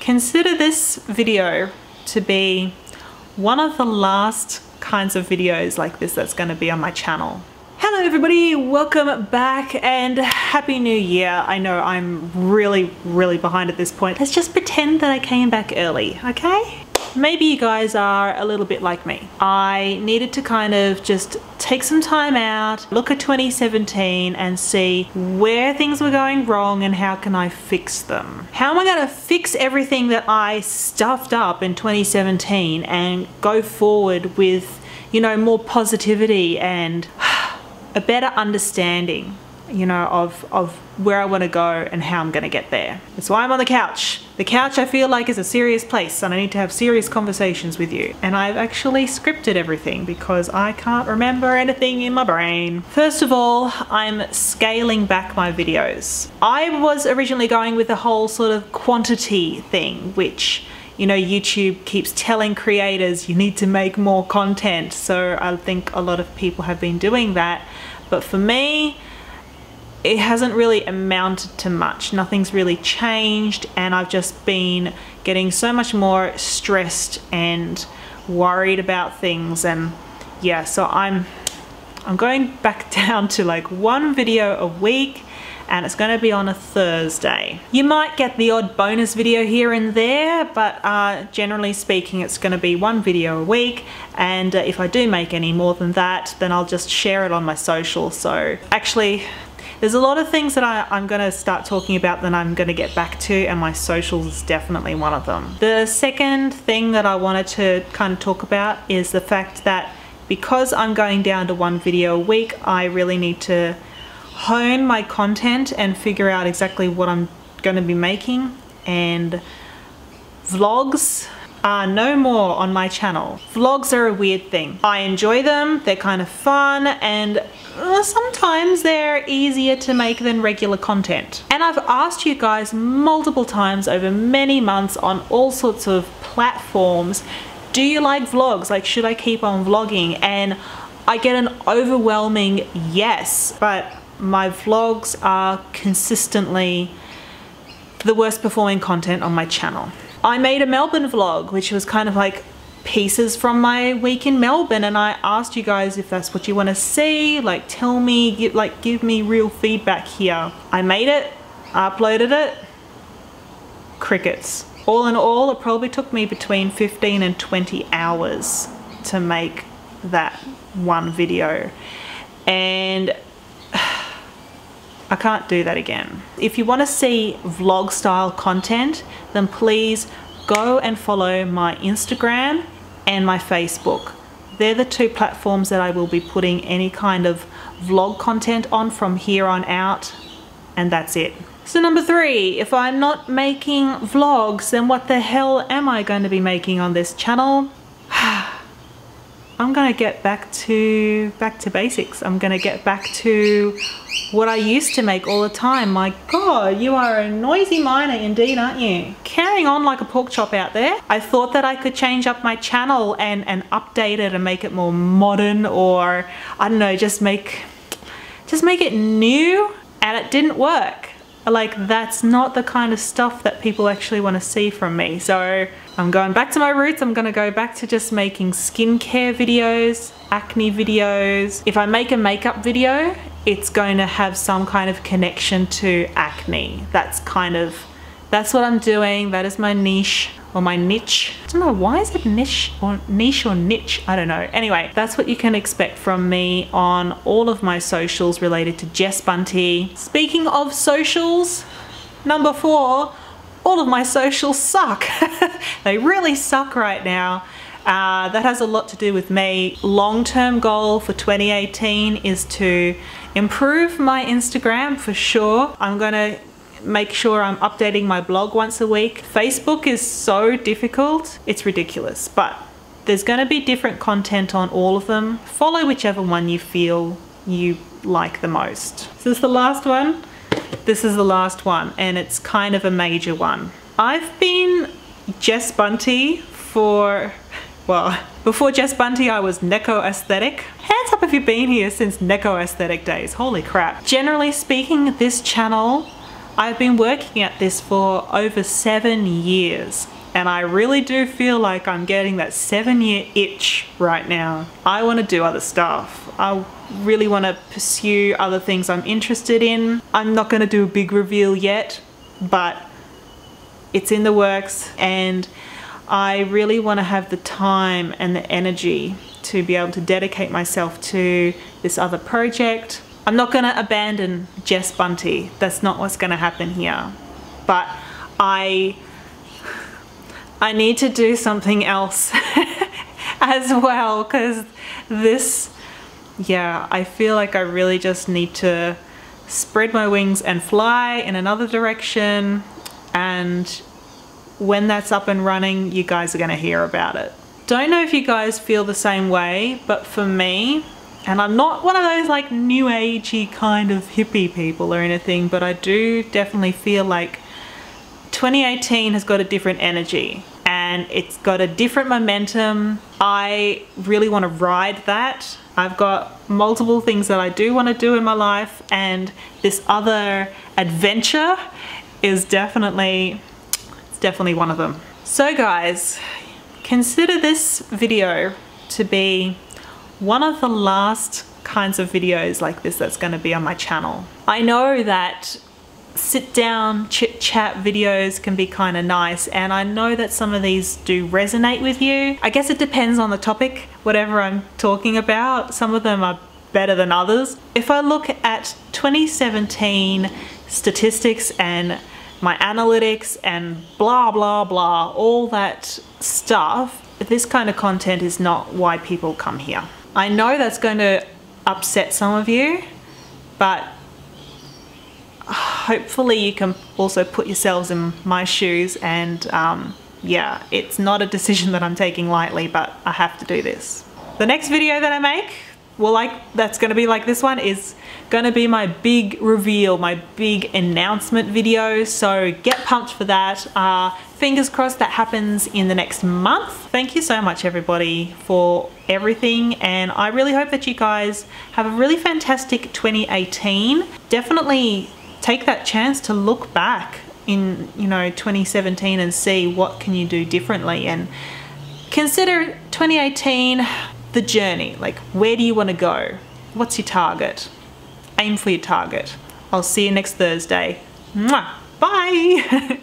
consider this video to be one of the last kinds of videos like this that's going to be on my channel. Hello everybody, welcome back and Happy New Year. I know I'm really behind at this point. Let's just pretend that I came back early, okay? Maybe you guys are a little bit like me. I needed to kind of just take some time out, look at 2017 and see where things were going wrong and how can I fix them. How am I going to fix everything that I stuffed up in 2017 and go forward with, you know, more positivity and a better understanding, you know, of where I want to go and how I'm going to get there. That's why I'm on the couch. The couch I feel like is a serious place and I need to have serious conversations with you. And I've actually scripted everything because I can't remember anything in my brain. First of all, I'm scaling back my videos. I was originally going with the whole sort of quantity thing, which, you know, YouTube keeps telling creators you need to make more content. So I think a lot of people have been doing that. But for me, it hasn't really amounted to much. Nothing's really changed and I've just been getting so much more stressed and worried about things. And yeah, so I'm going back down to like one video a week and it's going to be on a Thursday. You might get the odd bonus video here and there, but generally speaking it's going to be one video a week, and if I do make any more than that then I'll just share it on my social. So actually there's a lot of things that I'm going to start talking about that I'm going to get back to, and my socials is definitely one of them. The second thing that I wanted to kind of talk about is the fact that because I'm going down to one video a week, I really need to hone my content and figure out exactly what I'm going to be making. And vlogs are no more on my channel. Vlogs are a weird thing. I enjoy them, they're kind of fun, and sometimes they're easier to make than regular content. And I've asked you guys multiple times over many months on all sorts of platforms, do you like vlogs? Like, should I keep on vlogging? And I get an overwhelming yes, but my vlogs are consistently the worst performing content on my channel. I made a Melbourne vlog, which was kind of like pieces from my week in Melbourne, and I asked you guys if that's what you want to see. Like, tell me, give me real feedback here. I made it, uploaded it, crickets. All in all, it probably took me between 15 and 20 hours to make that one video, and I can't do that again. If you want to see vlog style content, then please go and follow my Instagram and my Facebook. They're the two platforms that I will be putting any kind of vlog content on from here on out, and that's it. So number 3, if I'm not making vlogs, then what the hell am I going to be making on this channel? I'm gonna get back to basics. I'm gonna get back to what I used to make all the time. My God, you are a noisy miner indeed, aren't you? Carrying on like a pork chop out there. I thought that I could change up my channel and update it and make it more modern, or I don't know, just make it new, and it didn't work. Like, that's not the kind of stuff that people actually want to see from me. So I'm going back to my roots. I'm going to go back to just making skincare videos, acne videos. If I make a makeup video, it's going to have some kind of connection to acne. That's what I'm doing. That is my niche, or my niche. I don't know, why is it niche or niche? I don't know. Anyway, that's what you can expect from me on all of my socials related to Jess Bunty. Speaking of socials, number 4, all of my socials suck. They really suck right now. That has a lot to do with me. Long-term goal for 2018 is to improve my Instagram for sure. I'm gonna make sure I'm updating my blog once a week. Facebook is so difficult, it's ridiculous, but there's going to be different content on all of them. Follow whichever one you feel you like the most. So this is the last one. This is the last one, and it's kind of a major one. I've been Jess Bunty for, well, before Jess Bunty I was Neko Aesthetic. Hands up if you've been here since Neko Aesthetic days, holy crap. Generally speaking, this channel I've been working at this for over 7 years. And I really do feel like I'm getting that 7-year itch right now. I want to do other stuff. I really want to pursue other things I'm interested in. I'm not going to do a big reveal yet, but it's in the works, and I really want to have the time and the energy to be able to dedicate myself to this other project. I'm not going to abandon Jess Bunty. That's not what's going to happen here. But I need to do something else as well, because this, yeah, I feel like I really just need to spread my wings and fly in another direction. And when that's up and running, you guys are gonna hear about it. Don't know if you guys feel the same way, but for me, and I'm not one of those like new agey kind of hippie people or anything, but I do definitely feel like 2018 has got a different energy and it's got a different momentum. I really want to ride that. I've got multiple things that I do want to do in my life, and this other adventure is definitely one of them. So guys, consider this video to be one of the last kinds of videos like this that's going to be on my channel. I know that sit down chit chat videos can be kind of nice, and I know that some of these do resonate with you. I guess it depends on the topic, whatever I'm talking about. Some of them are better than others. If I look at 2017 statistics and my analytics and blah blah blah, all that stuff, this kind of content is not why people come here. I know that's going to upset some of you, but hopefully you can also put yourselves in my shoes, and yeah, it's not a decision that I'm taking lightly, but I have to do this. The next video that I make, well, that's going to be like this one, is going to be my big reveal, my big announcement video, so get pumped for that. Fingers crossed that happens in the next month. Thank you so much everybody for everything, and I really hope that you guys have a really fantastic 2018. Definitely take that chance to look back in 2017 and see what can you do differently, and consider 2018 the journey. Like, where do you want to go? What's your target? Aim for your target. I'll see you next Thursday. Mwah! Bye.